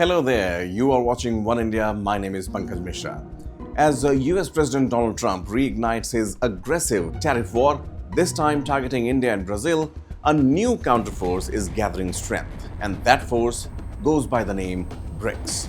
Hello there, you are watching One India. My name is Pankaj Mishra. As US President Donald Trump reignites his aggressive tariff war, this time targeting India and Brazil, a new counterforce is gathering strength, and that force goes by the name BRICS.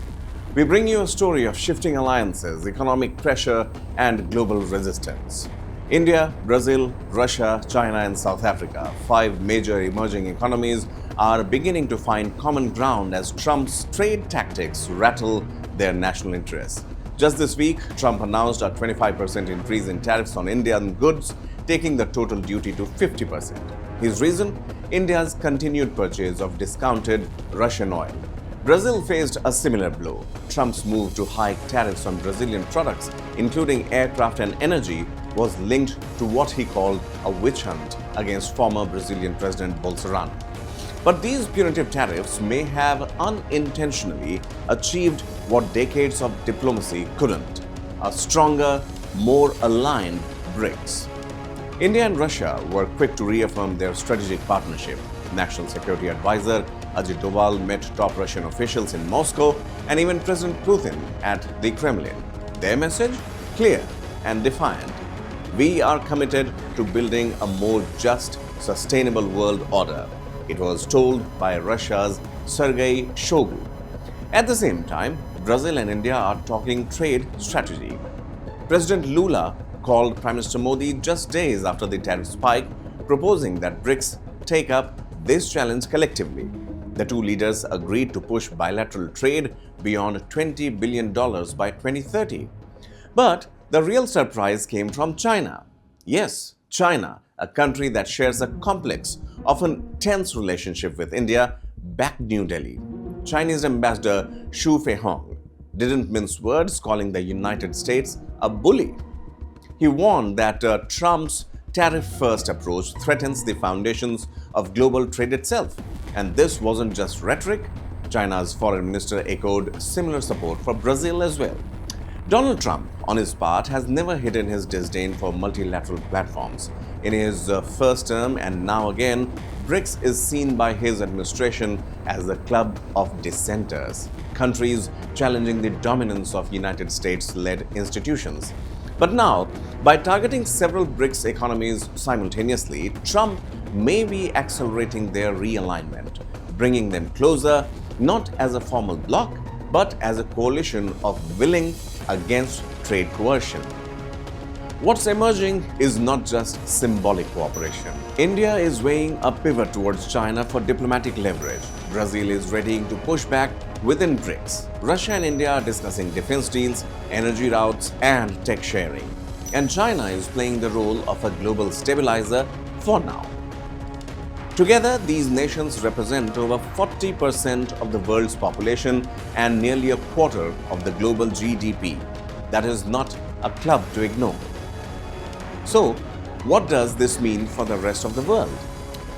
We bring you a story of shifting alliances, economic pressure, and global resistance. India, Brazil, Russia, China, and South Africa, five major emerging economies, are beginning to find common ground as Trump's trade tactics rattle their national interests. Just this week, Trump announced a 25% increase in tariffs on Indian goods, taking the total duty to 50%. His reason? India's continued purchase of discounted Russian oil. Brazil faced a similar blow. Trump's move to hike tariffs on Brazilian products, including aircraft and energy, was linked to what he called a witch hunt against former Brazilian President Bolsonaro. But these punitive tariffs may have unintentionally achieved what decades of diplomacy couldn't: a stronger, more aligned BRICS. India and Russia were quick to reaffirm their strategic partnership. National Security Advisor Ajit Doval met top Russian officials in Moscow and even President Putin at the Kremlin. Their message? Clear and defiant. We are committed to building a more just, sustainable world order, it was told by Russia's Sergei Shoigu. At the same time, Brazil and India are talking trade strategy. President Lula called Prime Minister Modi just days after the tariff spike, proposing that BRICS take up this challenge collectively. The two leaders agreed to push bilateral trade beyond $20 billion by 2030. But the real surprise came from China. Yes, China, a country that shares a complex, often tense relationship with India, backed New Delhi. Chinese Ambassador Xu Feihong didn't mince words, calling the United States a bully. He warned that Trump's tariff-first approach threatens the foundations of global trade itself. And this wasn't just rhetoric. China's foreign minister echoed similar support for Brazil as well. Donald Trump, on his part, has never hidden his disdain for multilateral platforms. In his first term and now again, BRICS is seen by his administration as a club of dissenters, countries challenging the dominance of United States-led institutions. But now, by targeting several BRICS economies simultaneously, Trump may be accelerating their realignment, bringing them closer, not as a formal bloc, but as a coalition of willing against trade coercion. What's emerging is not just symbolic cooperation. India is weighing a pivot towards China for diplomatic leverage. Brazil is readying to push back within BRICS. Russia and India are discussing defense deals, energy routes, and tech sharing. And China is playing the role of a global stabilizer for now. Together, these nations represent over 40% of the world's population and nearly a quarter of the global GDP. That is not a club to ignore. So, what does this mean for the rest of the world?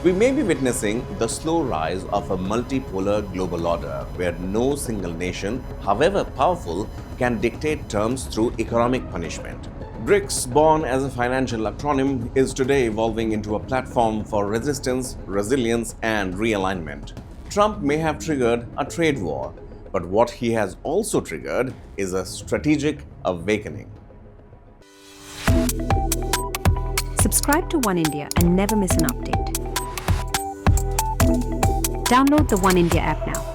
We may be witnessing the slow rise of a multipolar global order where no single nation, however powerful, can dictate terms through economic punishment. BRICS, born as a financial acronym, is today evolving into a platform for resistance, resilience, and realignment. Trump may have triggered a trade war, but what he has also triggered is a strategic awakening. Subscribe to One India and never miss an update. Download the One India app now.